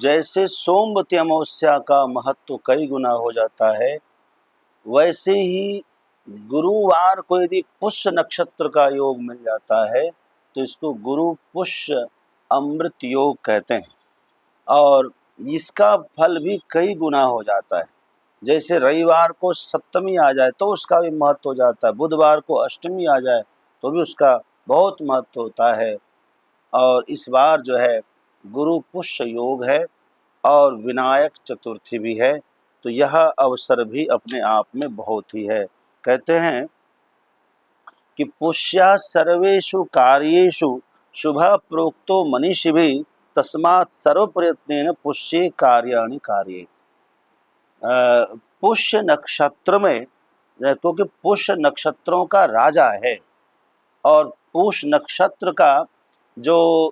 जैसे सोमवती अमावस्या का महत्व कई गुना हो जाता है, वैसे ही गुरुवार को यदि पुष्य नक्षत्र का योग मिल जाता है तो इसको गुरु पुष्य अमृत योग कहते हैं और इसका फल भी कई गुना हो जाता है। जैसे रविवार को सप्तमी आ जाए तो उसका भी महत्व हो जाता है, बुधवार को अष्टमी आ जाए तो भी उसका बहुत महत्व होता है। और इस बार जो है गुरु पुष्य योग है और विनायक चतुर्थी भी है, तो यह अवसर भी अपने आप में बहुत ही है। कहते हैं कि पुष्या सर्वेषु कार्येषु शुभ प्रोक्तो मनीषिभिः तस्मात् सर्व प्रयत्नेन पुष्ये कार्याणि कार्ये। पुष्य नक्षत्र में, क्योंकि पुष्य नक्षत्रों का राजा है और पुष्य नक्षत्र का जो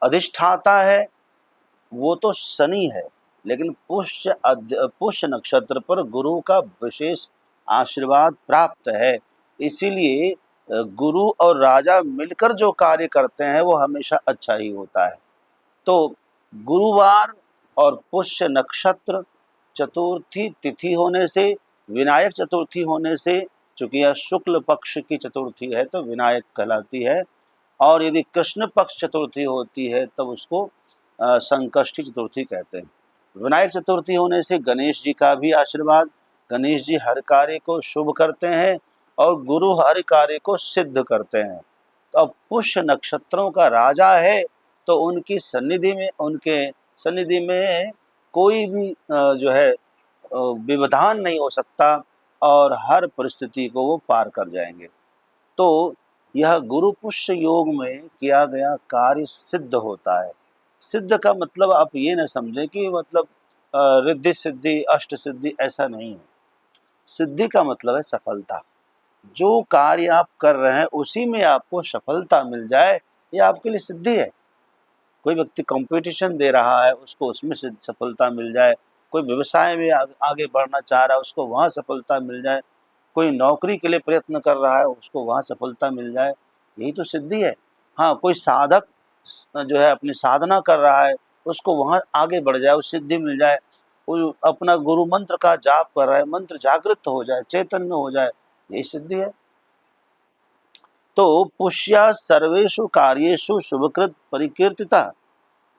अधिष्ठाता है वो तो शनि है, लेकिन पुष्य नक्षत्र पर गुरु का विशेष आशीर्वाद प्राप्त है। इसीलिए गुरु और राजा मिलकर जो कार्य करते हैं वो हमेशा अच्छा ही होता है। तो गुरुवार और पुष्य नक्षत्र, चतुर्थी तिथि होने से, विनायक चतुर्थी होने से, चूँकि यह शुक्ल पक्ष की चतुर्थी है तो विनायक कहलाती है, और यदि कृष्ण पक्ष चतुर्थी होती है तब उसको संकष्टी चतुर्थी कहते हैं। विनायक चतुर्थी होने से गणेश जी का भी आशीर्वाद, गणेश जी हर कार्य को शुभ करते हैं और गुरु हर कार्य को सिद्ध करते हैं। तो अब पुष्य नक्षत्रों का राजा है तो उनके सन्निधि में कोई भी जो है व्यवधान नहीं हो सकता और हर परिस्थिति को वो पार कर जाएंगे। तो यह गुरु पुष्य योग में किया गया कार्य सिद्ध होता है। सिद्ध का मतलब आप ये न समझें कि मतलब रिद्धि सिद्धि अष्ट सिद्धि, ऐसा नहीं है। सिद्धि का मतलब है सफलता। जो कार्य आप कर रहे हैं उसी में आपको सफलता मिल जाए, ये आपके लिए सिद्धि है। कोई व्यक्ति कंपटीशन दे रहा है, उसको उसमें से सफलता मिल जाए, कोई व्यवसाय में आगे बढ़ना चाह रहा है, उसको वहाँ सफलता मिल जाए, कोई नौकरी के लिए प्रयत्न कर रहा है, उसको वहाँ सफलता मिल जाए, यही तो सिद्धि है। हाँ, कोई साधक जो है अपनी साधना कर रहा है, उसको वहाँ आगे बढ़ जाए, उस सिद्धि मिल जाए, वो अपना गुरु मंत्र का जाप कर रहा है, मंत्र जागृत हो जाए, चैतन्य हो जाए, यही सिद्धि है। तो पुष्या सर्वेषु कार्येषु शुभकृत परिकीर्तिता,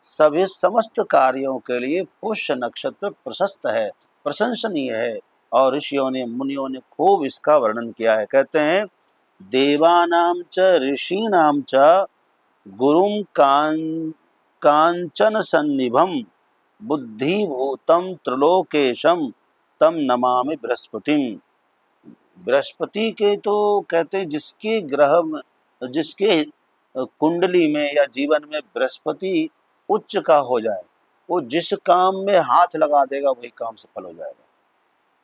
सभी समस्त कार्यों के लिए पुष्य नक्षत्र प्रशस्त है, प्रशंसनीय है। और ऋषियों ने मुनियों ने खूब इसका वर्णन किया है। कहते हैं देवानां च ऋषीणां च गुरुं कांचन सन्निभं बुद्धिभूतं त्रिलोकेशं तम नमामि बृहस्पतिम। बृहस्पति के तो कहते हैं जिसके ग्रह में, जिसके कुंडली में या जीवन में बृहस्पति उच्च का हो जाए, वो जिस काम में हाथ लगा देगा वही काम सफल हो जाएगा।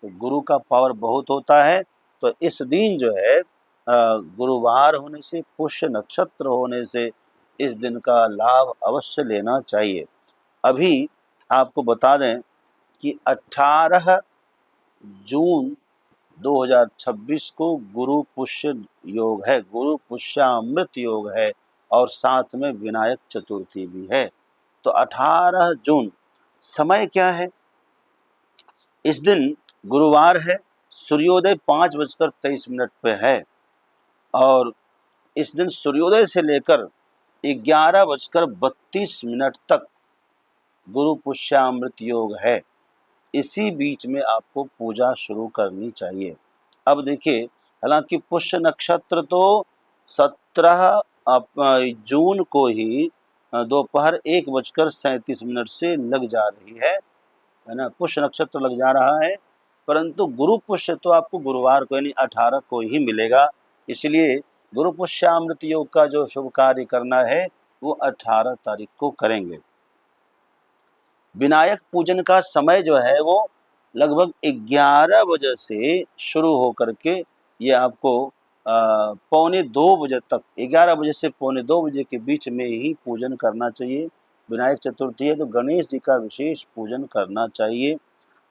तो गुरु का पावर बहुत होता है। तो इस दिन जो है गुरुवार होने से, पुष्य नक्षत्र होने से इस दिन का लाभ अवश्य लेना चाहिए। अभी आपको बता दें कि 18 जून 2026 को गुरु पुष्य योग है, गुरु पुष्यामृत योग है और साथ में विनायक चतुर्थी भी है। तो 18 जून, समय क्या है? इस दिन गुरुवार है, सूर्योदय 5:23 पे है और इस दिन सूर्योदय से लेकर 11:32 तक गुरु पुष्यामृत योग है। इसी बीच में आपको पूजा शुरू करनी चाहिए। अब देखिए, हालांकि पुष्य नक्षत्र तो 17 जून को ही दोपहर 1:37 से लग जा रही है ना, पुष्य नक्षत्र लग जा रहा है, परंतु गुरु पुष्य तो आपको गुरुवार को यानी 18 को ही मिलेगा। इसलिए गुरु पुष्यामृत योग का जो शुभ कार्य करना है वो 18 तारीख को करेंगे। विनायक पूजन का समय जो है वो लगभग 11 बजे से शुरू होकर के ये आपको पौने 2 बजे तक, 11 बजे से पौने 2 बजे के बीच में ही पूजन करना चाहिए। विनायक चतुर्थी है तो गणेश जी का विशेष पूजन करना चाहिए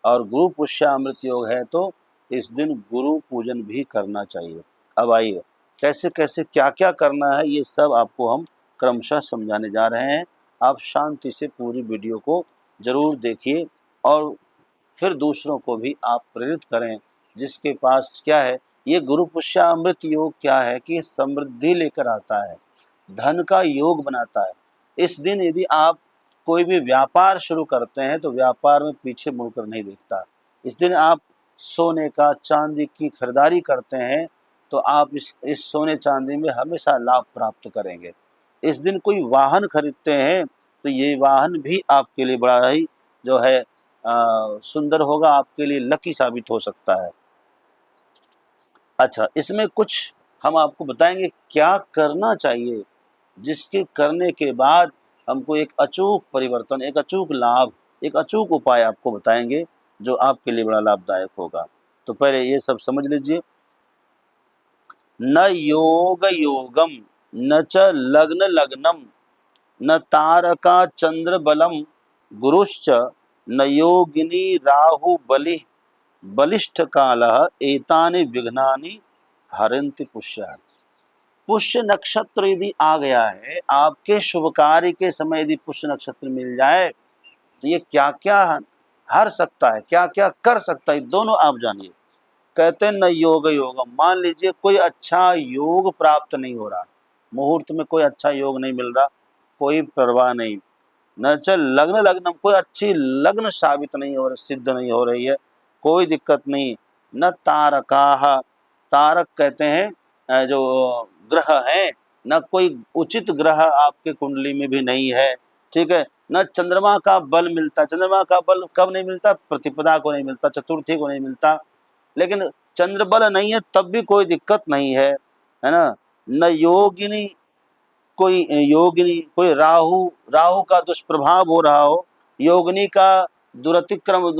और गुरु पुष्यामृत योग है तो इस दिन गुरु पूजन भी करना चाहिए। अब आइए कैसे कैसे क्या क्या करना है ये सब आपको हम क्रमशः समझाने जा रहे हैं। आप शांति से पूरी वीडियो को ज़रूर देखिए और फिर दूसरों को भी आप प्रेरित करें। जिसके पास क्या है, ये गुरु पुष्यामृत योग क्या है कि समृद्धि लेकर आता है, धन का योग बनाता है। इस दिन यदि आप कोई भी व्यापार शुरू करते हैं तो व्यापार में पीछे मुड़कर नहीं देखता। इस दिन आप सोने का चांदी की खरीदारी करते हैं तो आप इस सोने चांदी में हमेशा लाभ प्राप्त करेंगे। इस दिन कोई वाहन खरीदते हैं तो ये वाहन भी आपके लिए बड़ा ही जो है सुंदर होगा, आपके लिए लकी साबित हो सकता है। अच्छा, इसमें कुछ हम आपको बताएंगे क्या करना चाहिए, जिसके करने के बाद हमको एक अचूक परिवर्तन, एक अचूक लाभ, एक अचूक उपाय आपको बताएंगे जो आपके लिए बड़ा लाभदायक होगा। तो पहले ये सब समझ लीजिए। न योग योगम न च लग्न लग्नम न तारका चंद्र बलम गुरुश्च न योगिनी राहु बलि बलिष्ठ काल एतानि विघ्नानि हरन्ति पुष्य। पुष्य नक्षत्र यदि आ गया है, आपके शुभ कार्य के समय यदि पुष्य नक्षत्र मिल जाए तो ये क्या क्या हर सकता है, क्या क्या कर सकता है, दोनों आप जानिए। कहते हैं न योग योगम, मान लीजिए कोई अच्छा योग प्राप्त नहीं हो रहा, मुहूर्त में कोई अच्छा योग नहीं मिल रहा, कोई परवाह नहीं। न चल लग्न लग्नम, कोई अच्छी लग्न साबित नहीं हो रही, सिद्ध नहीं हो रही है, कोई दिक्कत नहीं। न तारकाः, तारक कहते हैं जो ग्रह हैं, न कोई उचित ग्रह आपके कुंडली में भी नहीं है, ठीक है। न चंद्रमा का बल मिलता, चंद्रमा का बल कब नहीं मिलता, प्रतिपदा को नहीं मिलता, चतुर्थी को नहीं मिलता। लेकिन चंद्र बल नहीं है तब भी कोई दिक्कत नहीं है ना। न योगिनी, कोई योगिनी, कोई राहु, राहु का दुष्प्रभाव हो रहा हो, योगिनी का दुरतिक्रम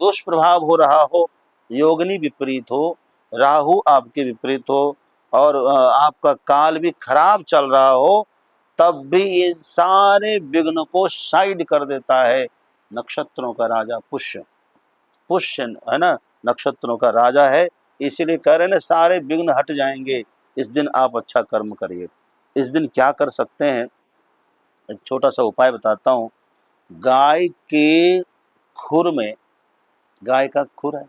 दुष्प्रभाव हो रहा हो, योगिनी विपरीत हो, राहु आपके विपरीत हो और आपका काल भी खराब चल रहा हो, तब भी ये सारे विघ्न को साइड कर देता है नक्षत्रों का राजा पुष्य। पुष्य है ना, नक्षत्रों का राजा है, इसीलिए कह रहे हैं ना सारे विघ्न हट जाएंगे। इस दिन आप अच्छा कर्म करिए। इस दिन क्या कर सकते हैं, एक छोटा सा उपाय बताता हूँ। गाय के खुर में, गाय का खुर है,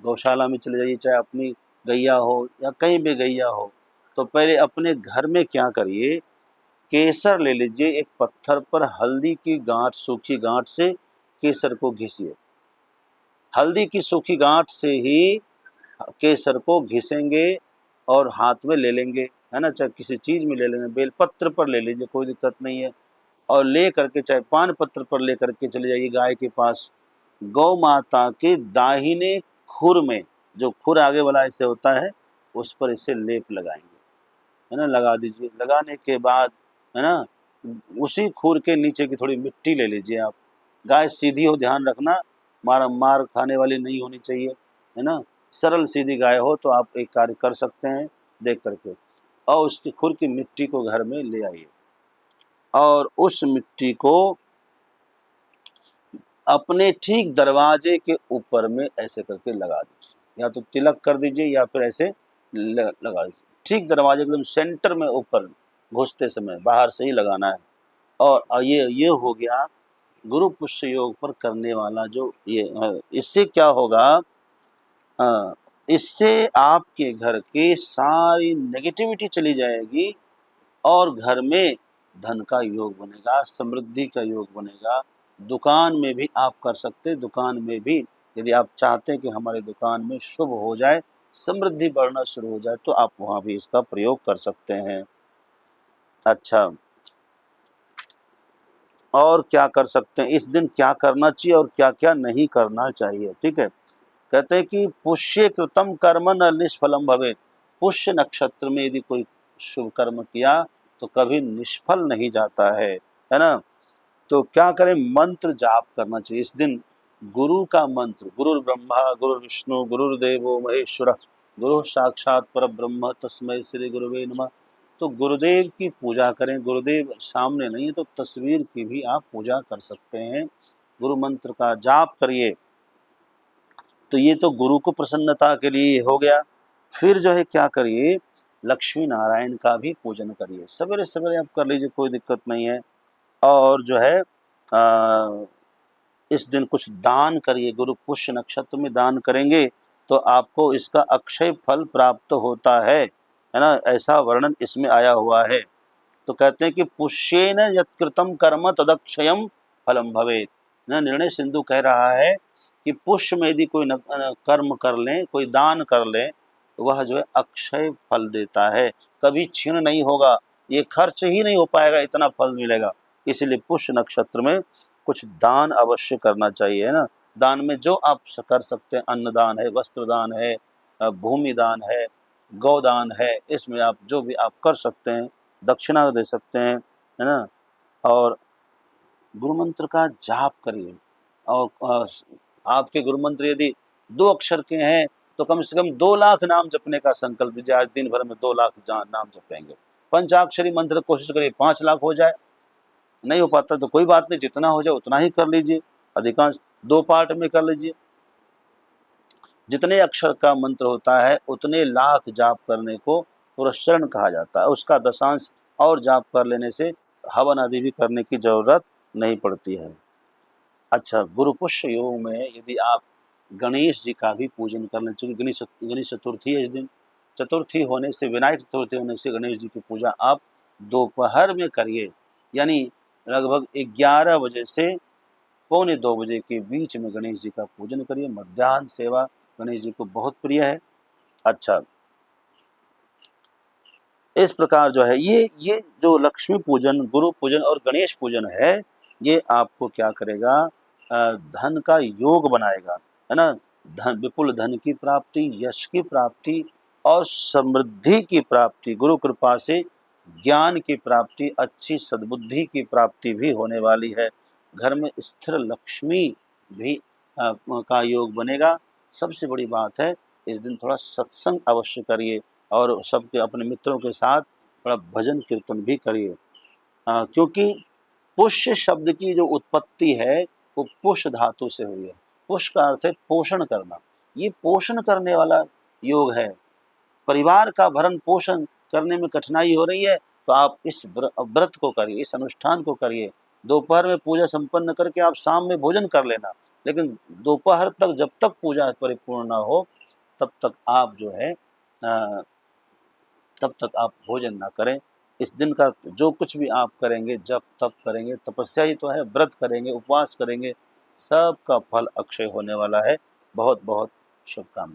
गौशाला में चले जाइए, चाहे अपनी गैया हो या कहीं भी गैया हो, तो पहले अपने घर में क्या करिए, केसर ले लीजिए, एक पत्थर पर हल्दी की गांठ, सूखी गांठ से केसर को घिसिए। हल्दी की सूखी गांठ से ही केसर को घिसेंगे और हाथ में ले लेंगे, है ना, चाहे किसी चीज़ में ले लेंगे, बेलपत्र पर ले लीजिए, कोई दिक्कत नहीं है। और ले करके चाहे पान पत्र पर ले करके चले जाइए गाय के पास, गौ माता के दाहिने खुर में, जो खुर आगे वाला ऐसे होता है, उस पर इसे लेप लगाएंगे, है ना, लगा दीजिए। लगाने के बाद है ना, उसी खुर के नीचे की थोड़ी मिट्टी ले लीजिए आप। गाय सीधी हो, ध्यान रखना, मार खाने वाली नहीं होनी चाहिए, है ना। सरल सीधी गाय हो तो आप एक कार्य कर सकते हैं देख करके, और उसकी खुर की मिट्टी को घर में ले आइए और उस मिट्टी को अपने ठीक दरवाजे के ऊपर में ऐसे करके लगा दीजिए, या तो तिलक कर दीजिए या फिर ऐसे लगा दीजिए, ठीक दरवाजे एकदम सेंटर में ऊपर, घुसते समय बाहर से ही लगाना है। और ये हो गया गुरु पुष्य योग पर करने वाला जो ये है। इससे क्या होगा, इससे आपके घर की सारी नेगेटिविटी चली जाएगी और घर में धन का योग बनेगा, समृद्धि का योग बनेगा। दुकान में भी आप कर सकते हैं, दुकान में भी यदि आप चाहते हैं कि हमारे दुकान में शुभ हो जाए, समृद्धि बढ़ना शुरू हो जाए, तो आप वहाँ भी इसका प्रयोग कर सकते हैं। अच्छा, और क्या कर सकते हैं, इस दिन क्या करना चाहिए और क्या क्या नहीं करना चाहिए, ठीक है। कहते हैं कि पुष्य कृतम कर्म न निष्फलम भवेत्, पुष्य नक्षत्र में यदि कोई शुभ कर्म किया तो कभी निष्फल नहीं जाता है ना। तो क्या करें, मंत्र जाप करना चाहिए इस दिन। गुरु का मंत्र, गुरु ब्रह्मा गुरु विष्णु गुरुर्देवो महेश्वर गुरु साक्षात पर ब्रह्म तस्मै श्री गुरुवे नमः। तो गुरुदेव की पूजा करें, गुरुदेव सामने नहीं है तो तस्वीर की भी आप पूजा कर सकते हैं, गुरु मंत्र का जाप करिए। तो ये तो गुरु को प्रसन्नता के लिए हो गया। फिर जो है क्या करिए, लक्ष्मी नारायण का भी पूजन करिए, सवेरे सवेरे आप कर लीजिए, कोई दिक्कत नहीं है। और जो है इस दिन कुछ दान करिए। गुरु पुष्य नक्षत्र में दान करेंगे तो आपको इसका अक्षय फल प्राप्त होता है ना, ऐसा वर्णन इसमें आया हुआ है। तो कहते हैं कि पुष्येन यत्कृतं कर्म तदक्षयम फलम भवेत्। निर्णय सिंधु कह रहा है कि पुष्य में यदि कोई कर्म कर लें, कोई दान कर लें, तो वह जो है अक्षय फल देता है, कभी क्षीण नहीं होगा, ये खर्च ही नहीं हो पाएगा, इतना फल मिलेगा। इसलिए पुष्य नक्षत्र में कुछ दान अवश्य करना चाहिए, है ना। दान में जो आप कर सकते हैं, अन्नदान है, वस्त्रदान है, भूमि दान है, गौदान है, इसमें आप जो भी आप कर सकते हैं, दक्षिणा दे सकते हैं, है ना। और गुरु मंत्र का जाप करिए। और आपके गुरु मंत्र यदि 2 अक्षर के हैं तो कम से कम 2 लाख नाम जपने का संकल्प लीजिए। आज दिन भर में 2 लाख नाम जपेंगे। पंचाक्षरी मंत्र कोशिश करिए 5 लाख हो जाए, नहीं हो पाता तो कोई बात नहीं, जितना हो जाए उतना ही कर लीजिए। अधिकांश 2 पार्ट में कर लीजिए। जितने अक्षर का मंत्र होता है उतने लाख जाप करने को पुरस्चरण कहा जाता है। उसका दशांश और जाप कर लेने से हवन आदि भी करने की जरूरत नहीं पड़ती है। अच्छा, गुरु पुष्य योग में यदि आप गणेश जी का भी पूजन कर लें, चूँकि गणेश चतुर्थी है इस दिन। चतुर्थी होने से, विनायक चतुर्थी होने से गणेश जी की पूजा आप दोपहर में करिए, यानी लगभग 11 बजे से पौने 2 बजे के बीच में गणेश जी का पूजन करिए। मध्याह्न सेवा गणेश जी को बहुत प्रिय है। अच्छा, इस प्रकार जो है ये जो लक्ष्मी पूजन, गुरु पूजन और गणेश पूजन है, ये आपको क्या करेगा, धन का योग बनाएगा, है ना। धन, विपुल धन की प्राप्ति, यश की प्राप्ति और समृद्धि की प्राप्ति, गुरु कृपा से ज्ञान की प्राप्ति, अच्छी सद्बुद्धि की प्राप्ति भी होने वाली है। घर में स्थिर लक्ष्मी भी का योग बनेगा। सबसे बड़ी बात है, इस दिन थोड़ा सत्संग अवश्य करिए और सबके अपने मित्रों के साथ थोड़ा भजन कीर्तन भी करिए। क्योंकि पुष्य शब्द की जो उत्पत्ति है वो पुष्य धातु से हुई है। पुष्य का अर्थ है पोषण करना। ये पोषण करने वाला योग है। परिवार का भरण पोषण करने में कठिनाई हो रही है तो आप इस व्रत को करिए, इस अनुष्ठान को करिए। दोपहर में पूजा संपन्न करके आप शाम में भोजन कर लेना, लेकिन दोपहर तक जब तक पूजा परिपूर्ण ना हो तब तक आप जो है तब तक आप भोजन ना करें। इस दिन का जो कुछ भी आप करेंगे, जब तप करेंगे, तपस्या ही तो है, व्रत करेंगे, उपवास करेंगे, सबका फल अक्षय होने वाला है। बहुत बहुत शुभकामनाएं।